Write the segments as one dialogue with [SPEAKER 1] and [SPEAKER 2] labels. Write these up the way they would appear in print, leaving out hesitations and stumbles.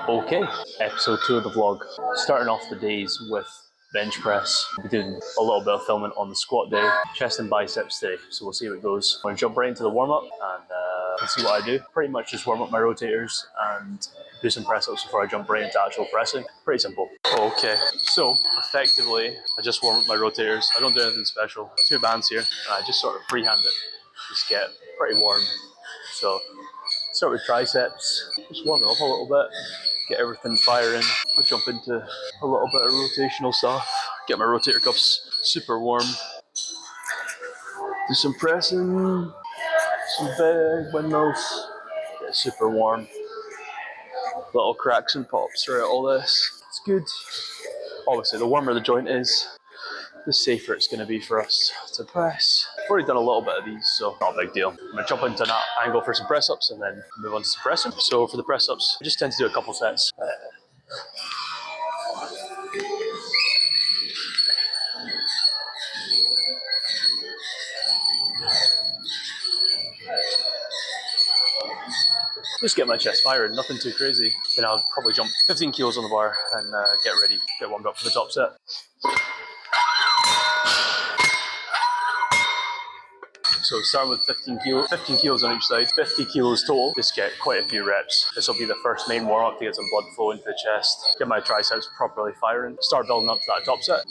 [SPEAKER 1] Okay, episode 2 of the vlog. Starting off the days with bench press. We're doing a little bit of filming on the squat day, chest and biceps day, so we'll see how it goes. I'm going to jump right into the warm-up and see what I do. Pretty much just warm up my rotators and do some press-ups before I jump right into actual pressing. Pretty simple. Okay, so effectively, I just warm up my rotators. I don't do anything special. 2 bands here, and I just sort of freehand it. Just get pretty warm. So, start with triceps, just warm it up a little bit, get everything firing. I'll jump into a little bit of rotational stuff, get my rotator cuffs super warm, do some pressing, some big windmills, get super warm. Little cracks and pops throughout all this. It's good. Obviously, the warmer the joint is, the safer it's going to be for us to press. I've already done a little bit of these, so not a big deal. I'm going to jump into that angle for some press-ups and then move on to some pressing. So for the press-ups, I just tend to do a couple sets. Just get my chest firing, nothing too crazy. Then I'll probably jump 15 kilos on the bar and get ready, get warmed up for the top set. So starting with 15 kilos on each side, 50 kilos total, just get quite a few reps. This will be the first main warm up to get some blood flow into the chest, get my triceps properly firing, start building up to that top set.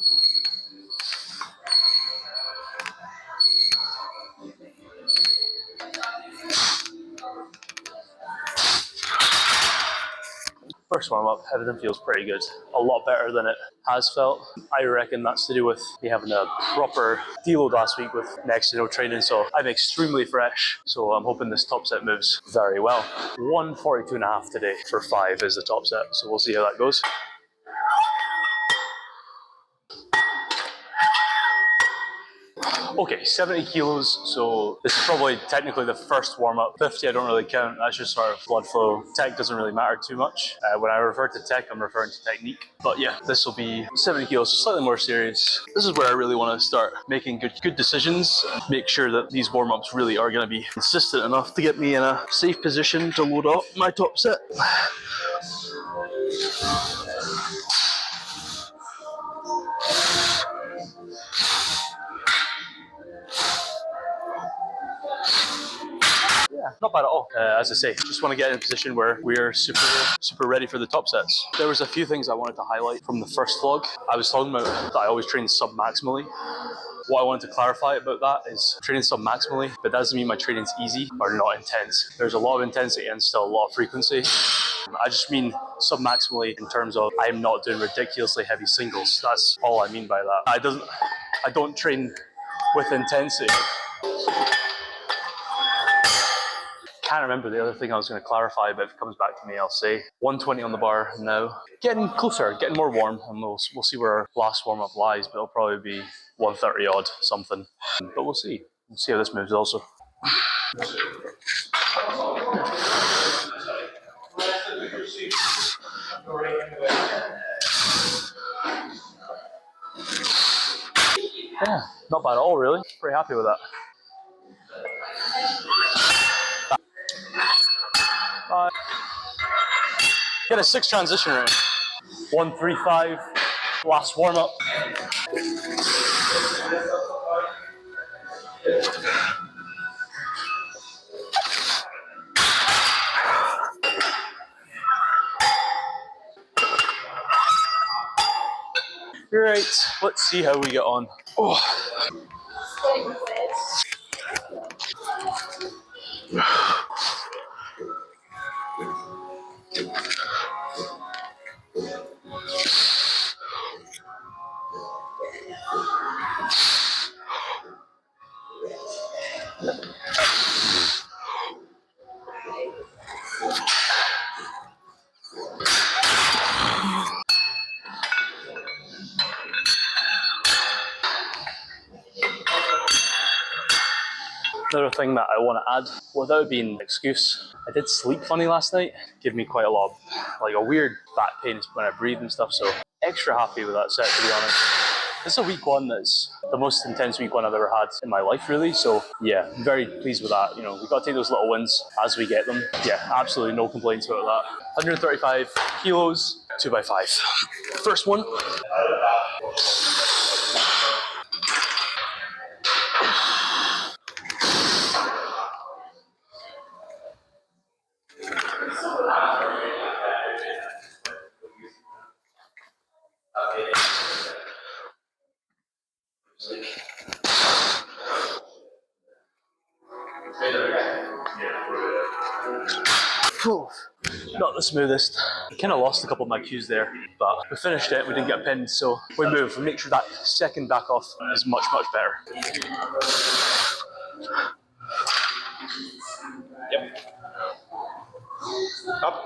[SPEAKER 1] First warm up, everything feels pretty good. A lot better than it has felt. I reckon that's to do with me having a proper deload last week with next to no training, so I'm extremely fresh. So I'm hoping this top set moves very well. 142.5 today for 5 is the top set, so we'll see how that goes. Okay, 70 kilos, so this is probably technically the first warm-up. 50 I don't really count, that's just sort of blood flow. Tech doesn't really matter too much. When I refer to tech, I'm referring to technique. But yeah, this will be 70 kilos, slightly more serious. This is where I really want to start making good decisions. Make sure that these warm-ups really are going to be consistent enough to get me in a safe position to load up my top set. Yeah, not bad at all. As I say, just want to get in a position where we're super ready for the top sets. There was a few things I wanted to highlight from the first vlog. I was talking about that I always train sub-maximally. What I wanted to clarify about that is training sub-maximally, but that doesn't mean my training's easy or not intense. There's a lot of intensity and still a lot of frequency. I just mean sub-maximally in terms of I'm not doing ridiculously heavy singles. That's all I mean by that. I don't train with intensity. Can't remember the other thing I was going to clarify, but if it comes back to me, I'll say 120 on the bar now. Getting closer, getting more warm, and we'll see where our last warm-up lies, but it'll probably be 130 odd something. But we'll see. We'll see how this moves also. Yeah, not bad at all, really. Pretty happy with that. Get a 6 transition round. 135, last warm up. Right, let's see how we get on. Oh. Another thing that I want to add, without being an excuse, I did sleep funny last night. Gave me quite a lot of, like a weird back pain when I breathe and stuff, so extra happy with that set, to be honest. It's a week one that's the most intense week one I've ever had in my life, really. So yeah, very pleased with that. You know, we've got to take those little wins as we get them. Yeah, absolutely no complaints about that. 135 kilos, 2x5. First one. Not the smoothest. I kind of lost a couple of my cues there, but we finished it, we didn't get pinned, so we move. We make sure that second back off is much, much better. Yep. Up.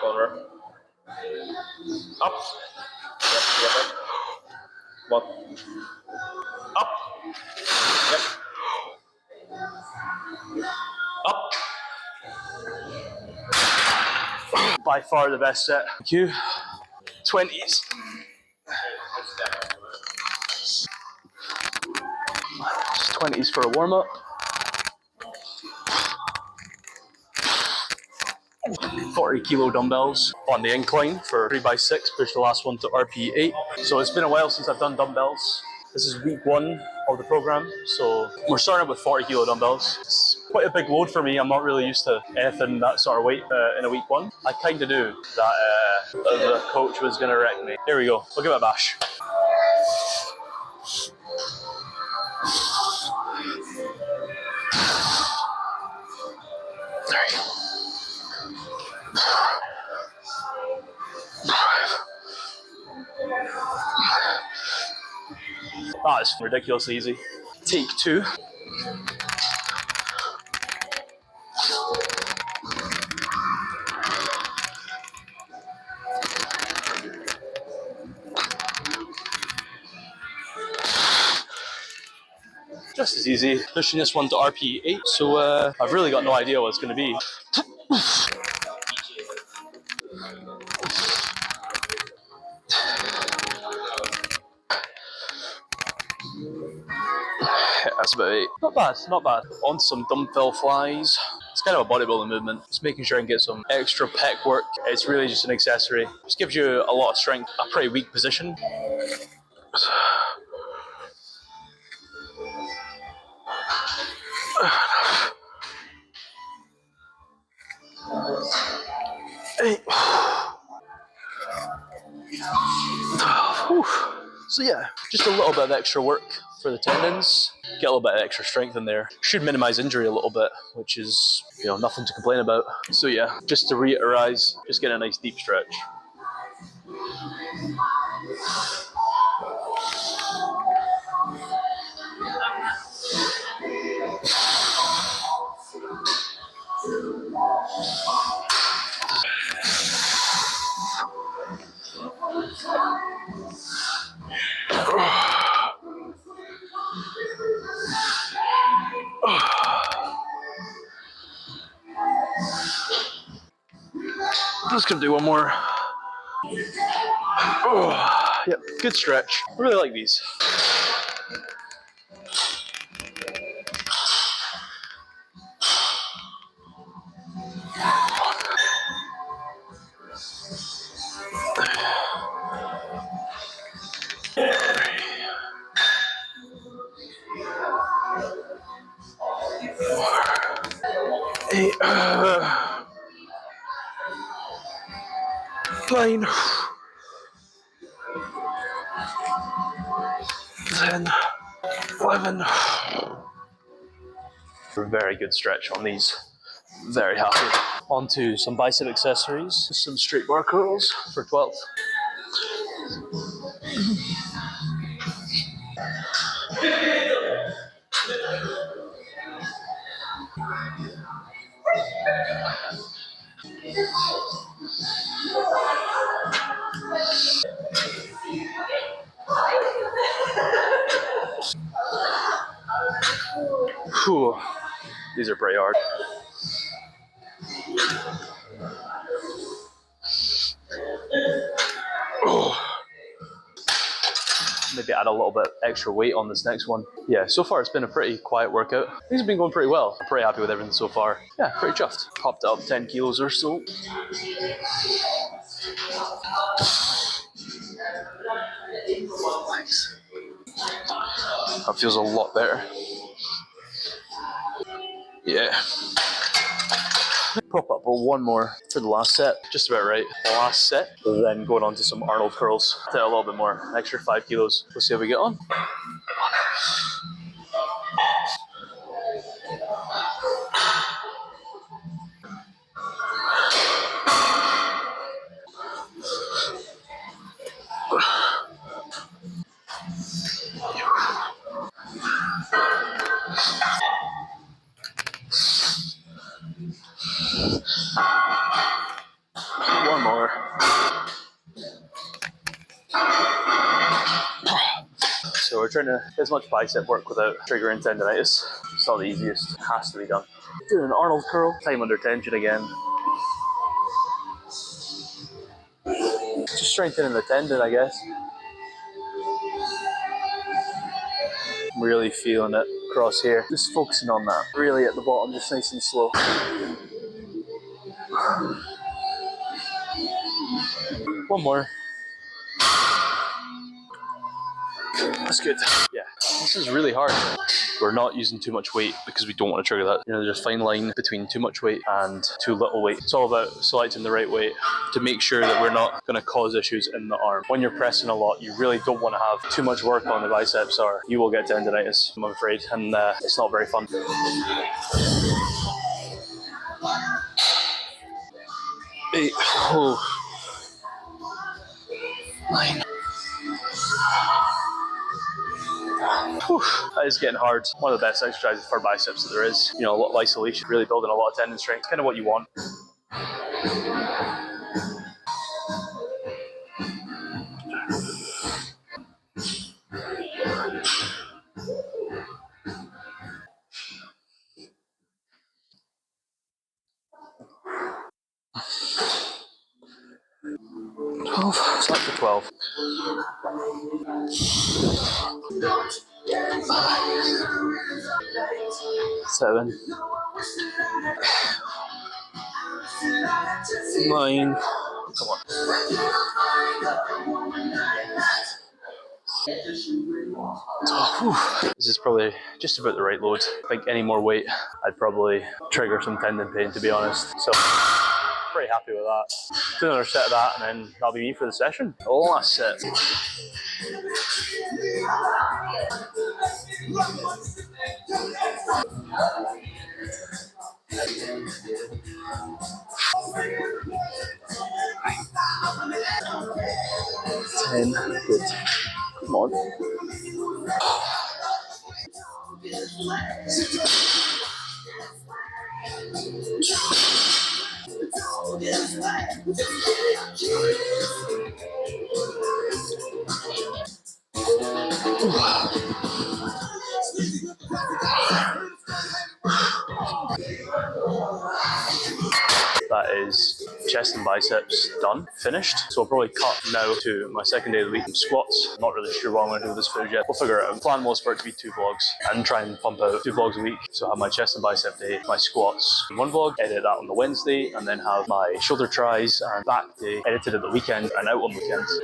[SPEAKER 1] Over. Up. Yep. One. Up. Yep. Up. By far the best set. Thank you. 20s. Just 20s for a warm up. 40 kilo dumbbells on the incline for 3x6, push the last one to RP8. So it's been a while since I've done dumbbells. This is week one of the program, so we're starting with 40 kilo dumbbells. It's quite a big load for me. I'm not really used to anything that sort of weight in a week one. I kind of knew that the coach was going to wreck me. Here we go, we'll give it a bash. That is ridiculously easy. Take two. Just as easy. Pushing this one to RP8, so I've really got no idea what it's going to be. That's about it. Not bad, not bad. On some dumbbell flies. It's kind of a bodybuilding movement. Just making sure I can get some extra pec work. It's really just an accessory. Just gives you a lot of strength. A pretty weak position. So yeah, just a little bit of extra work for the tendons. Get a little bit of extra strength in there. Should minimize injury a little bit, which is, you know, nothing to complain about. So yeah, just to reiterate, just get a nice deep stretch. I'm just gonna do one more. Oh, yep, good stretch. I really like these. Eight, 9, 10, 11. Very good stretch on these. Very happy. On to some bicep accessories. Some straight bar curls for 12. Whew. These are pretty hard. Oh. maybe add a little bit extra weight on this next one. Yeah, so far it's been a pretty quiet workout. Things have been going pretty well. I'm pretty happy with everything so far. Yeah, pretty chuffed. Popped it up 10 kilos or so. Nice. That feels a lot better. Yeah. Pop up one more for the last set. Just about right. Last set. Then going on to some Arnold curls. A little bit more. Extra 5 kilos. We'll see how we get on. One more. So we're trying to get as much bicep work without triggering tendonitis. It's not the easiest. It has to be done. Doing an Arnold curl. Time under tension again. Just strengthening the tendon, I guess. I'm really feeling it across here. Just focusing on that. Really at the bottom, just nice and slow. One more. That's good. Yeah, this is really hard. We're not using too much weight because we don't want to trigger that. You know, there's a fine line between too much weight and too little weight. It's all about selecting the right weight to make sure that we're not going to cause issues in the arm. When you're pressing a lot, you really don't want to have too much work on the biceps or you will get tendonitis, I'm afraid, and it's not very fun. 8, 9. Whew, that is getting hard. One of the best exercises for biceps that there is. You know, a lot of isolation, really building a lot of tendon strength. Kind of what you want. Start for 12. 7. 9. Come on. This is probably just about the right load. I think any more weight, I'd probably trigger some tendon pain, to be honest. So, pretty happy with that. Do another set of that, and then that'll be me for the session. The last set. 10. Good. Come on. That is chest and biceps done, finished. So I'll probably cut now to my second day of the week. Squats, not really sure what I'm going to do with this footage yet. We'll figure it out. The plan was for it to be 2 vlogs and try and pump out 2 vlogs a week. So I have my chest and bicep day, my squats in one vlog, edit that on the Wednesday, and then have my shoulder tries and back day edited at the weekend and out on weekends.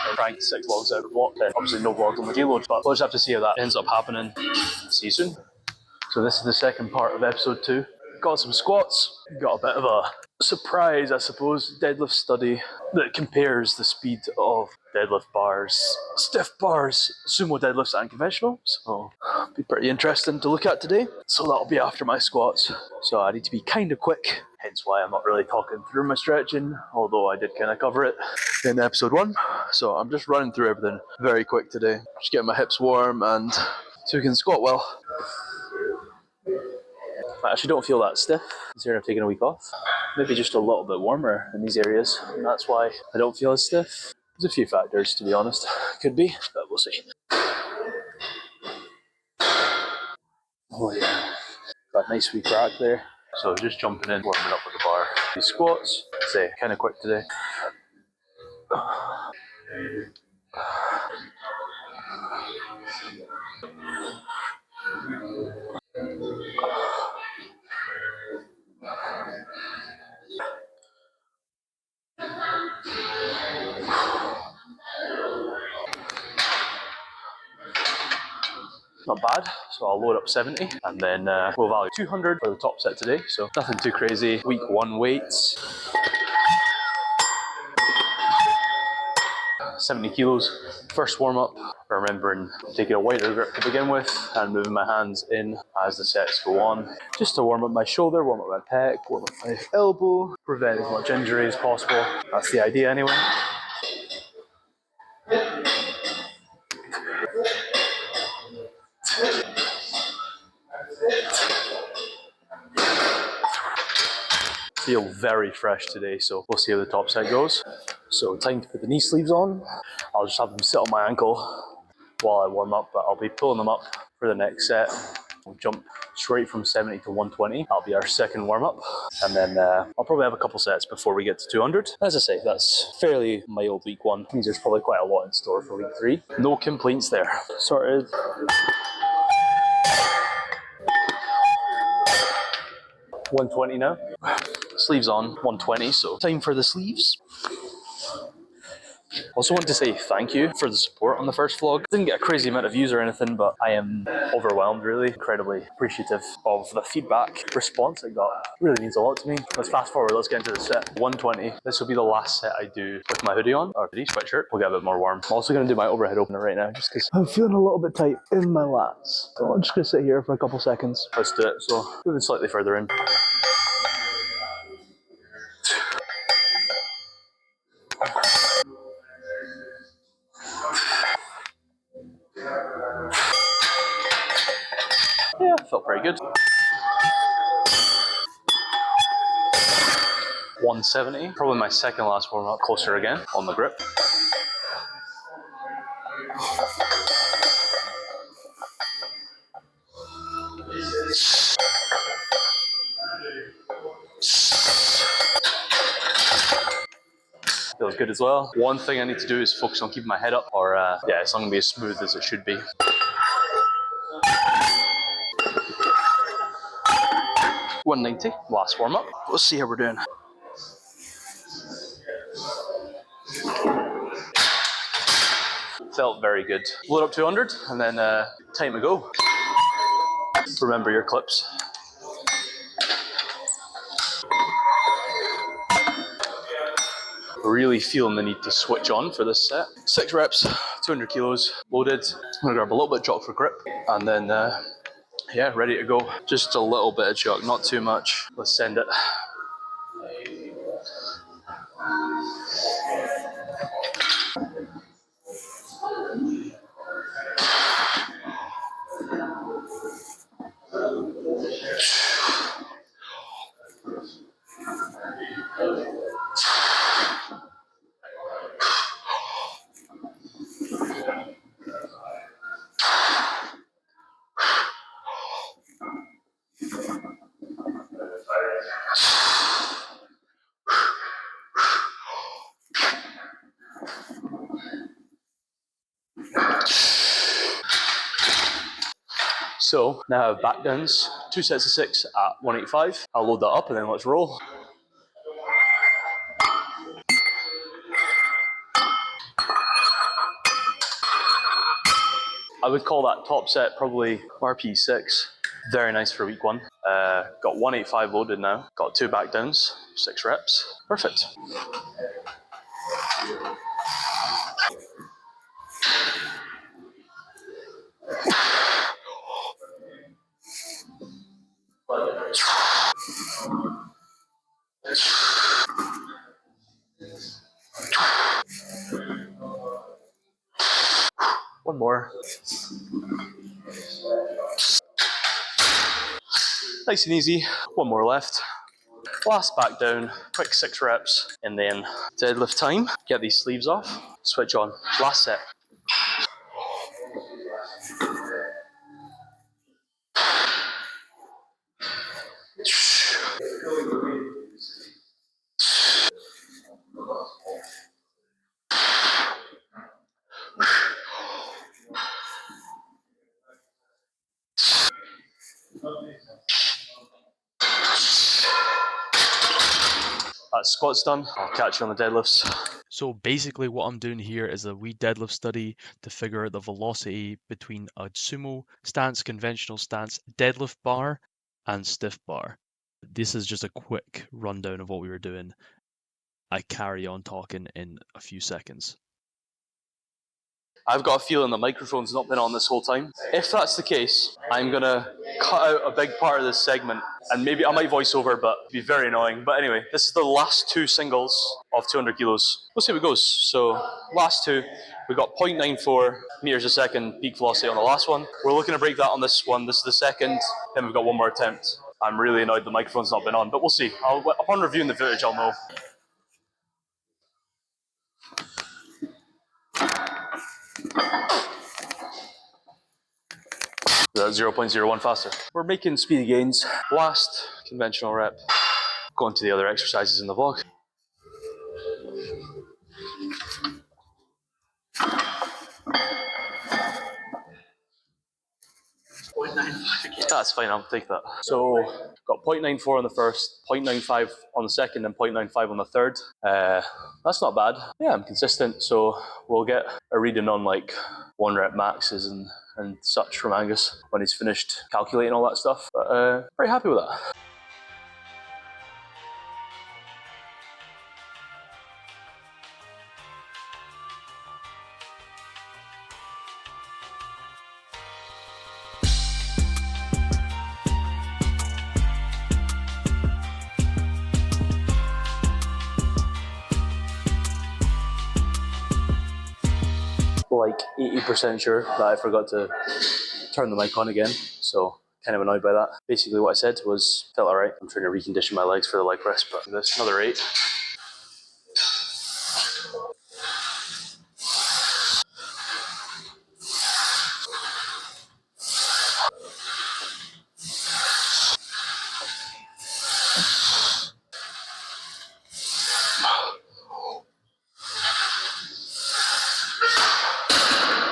[SPEAKER 1] And trying 6 vlogs out of block, then obviously no vlogs on the deload, but we'll just have to see how that ends up happening. See you soon. So this is the second part of episode 2. Got some squats, got a bit of a surprise, I suppose, deadlift study that compares the speed of deadlift bars, stiff bars, sumo deadlifts and conventional. So it'll be pretty interesting to look at today. So that'll be after my squats. So I need to be kind of quick, hence why I'm not really talking through my stretching, although I did kind of cover it in episode 1. So I'm just running through everything very quick today. Just getting my hips warm and so we can squat well. I actually don't feel that stiff, considering I've taken a week off. Maybe just a little bit warmer in these areas, and that's why I don't feel as stiff. There's a few factors, to be honest. Could be, but we'll see. Oh yeah, got a nice wee crack there. So just jumping in, warming up with the bar. These squats, say, kind of quick today. not bad. So I'll load up 70 and then we'll value 200 for the top set today. So nothing too crazy. Week 1 weights. 70 kilos. First warm up, remembering taking a wider grip to begin with and moving my hands in as the sets go on. Just to warm up my shoulder, warm up my pec, warm up my elbow, prevent as much injury as possible. That's the idea anyway. Feel very fresh today, so we'll see how the top set goes. So time to put the knee sleeves on. I'll just have them sit on my ankle while I warm up, but I'll be pulling them up for the next set. We'll jump straight from 70 to 120. That'll be our second warm up. And then I'll probably have a couple sets before we get to 200. As I say, that's fairly mild week 1. Means there's probably quite a lot in store for week 3. No complaints there. Sorted. 120 now. Sleeves on, 120, so time for the sleeves. Also want to say thank you for the support on the first vlog. Didn't get a crazy amount of views or anything, but I am overwhelmed, really. Incredibly appreciative of the feedback response I got. It really means a lot to me. Let's fast forward, let's get into the set. 120. This will be the last set I do with my hoodie on, or hoodie, sweatshirt. We'll get a bit more warm. I'm also going to do my overhead opener right now, just because I'm feeling a little bit tight in my lats. So I'm just going to sit here for a couple seconds. Let's do it. So moving slightly further in. Yeah, felt pretty good. 170, probably my second last warm up, closer again on the grip. Feels good as well. One thing I need to do is focus on keeping my head up, or yeah, it's not gonna be as smooth as it should be. 190, last warm up. Let's see how we're doing. Felt very good. Load up 200 and then time to go. Remember your clips. Really feeling the need to switch on for this set. 6 reps, 200 kilos, loaded. I'm gonna grab a little bit of chalk for grip and then yeah, ready to go. Just a little bit of chalk, not too much. Let's send it. So now I have back downs, 2 sets of 6 at 185. I'll load that up and then let's roll. I would call that top set probably RP6. Very nice for week 1. Got 185 loaded now. Got 2 back downs, 6 reps. Perfect. One more. Nice and easy. One more left. Last back down, quick 6 reps, and then deadlift time. Get these sleeves off, switch on. Last set. That squat's done. I'll catch you on the deadlifts.
[SPEAKER 2] So basically what I'm doing here is a wee deadlift study to figure out the velocity between a sumo stance, conventional stance, deadlift bar, and stiff bar. This is just a quick rundown of what we were doing. I carry on talking in a few seconds.
[SPEAKER 1] I've got a feeling the microphone's not been on this whole time. If that's the case, I'm gonna cut out a big part of this segment, and maybe I might voice over, but it'd be very annoying. But anyway, this is the last two singles of 200 kilos. We'll see how it goes. So last two, we got 0.94 meters a second peak velocity on the last one. We're looking to break that on this one. This is the second. Then we've got one more attempt. I'm really annoyed the microphone's not been on, but we'll see. Upon reviewing the footage, I'll know. That's 0.01 faster. We're making speedy gains. Last conventional rep. Going to the other exercises in the vlog. That's fine, I'll take that. So, got 0.94 on the first, 0.95 on the second, and 0.95 on the third. That's not bad. Yeah, I'm consistent, so we'll get a reading on like 1 rep maxes and such from Angus when he's finished calculating all that stuff. But pretty happy with that. Like 80% sure that I forgot to turn the mic on again, so kind of annoyed by that. Basically what I said was, felt alright. I'm trying to recondition my legs for the leg press, but this another 8.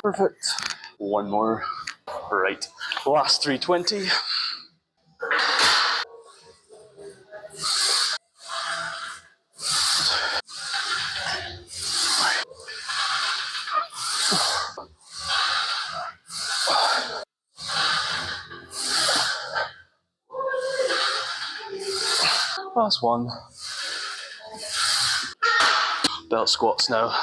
[SPEAKER 1] Perfect. One more. Right. Last 320. Last one. Belt squats now.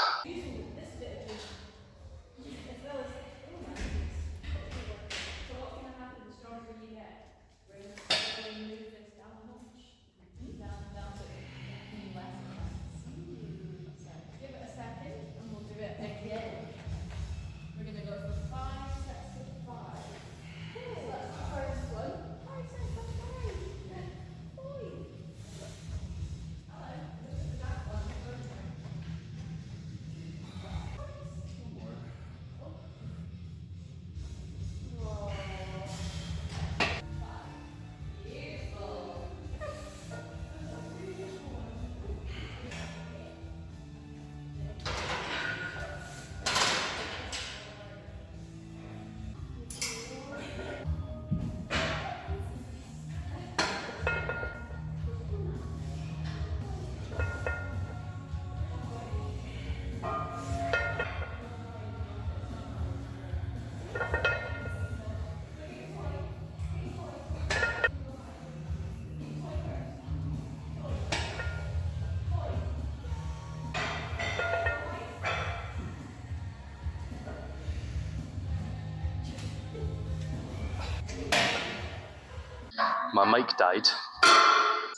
[SPEAKER 1] My mic died.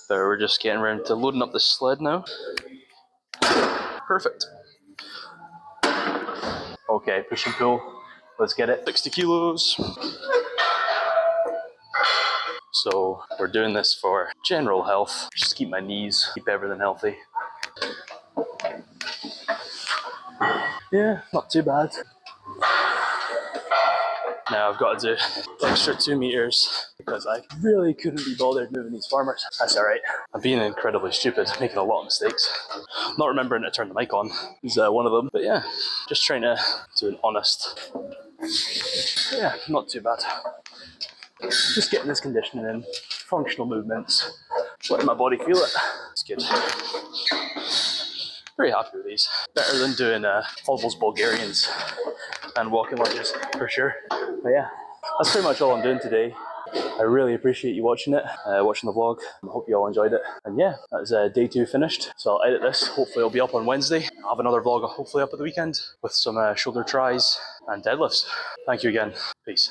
[SPEAKER 1] So we're just getting around to loading up the sled now. Perfect. Okay, push and pull. Let's get it. 60 kilos. So we're doing this for general health. Just keep my knees, keep everything healthy. Yeah, not too bad. Now I've got to do the extra 2 meters because I really couldn't be bothered moving these farmers. That's alright. I'm being incredibly stupid, making a lot of mistakes. Not remembering to turn the mic on is one of them. But yeah, just trying to do an honest. Yeah, not too bad. Just getting this conditioning in, functional movements, letting my body feel it. It's good. Very happy with these. Better than doing all those Bulgarians and walking lunges, for sure. But yeah, that's pretty much all I'm doing today. I really appreciate you watching it, watching the vlog. I hope you all enjoyed it. And yeah, that's day 2 finished. So I'll edit this. Hopefully it'll be up on Wednesday. I'll have another vlog hopefully up at the weekend with some shoulder tries and deadlifts. Thank you again. Peace.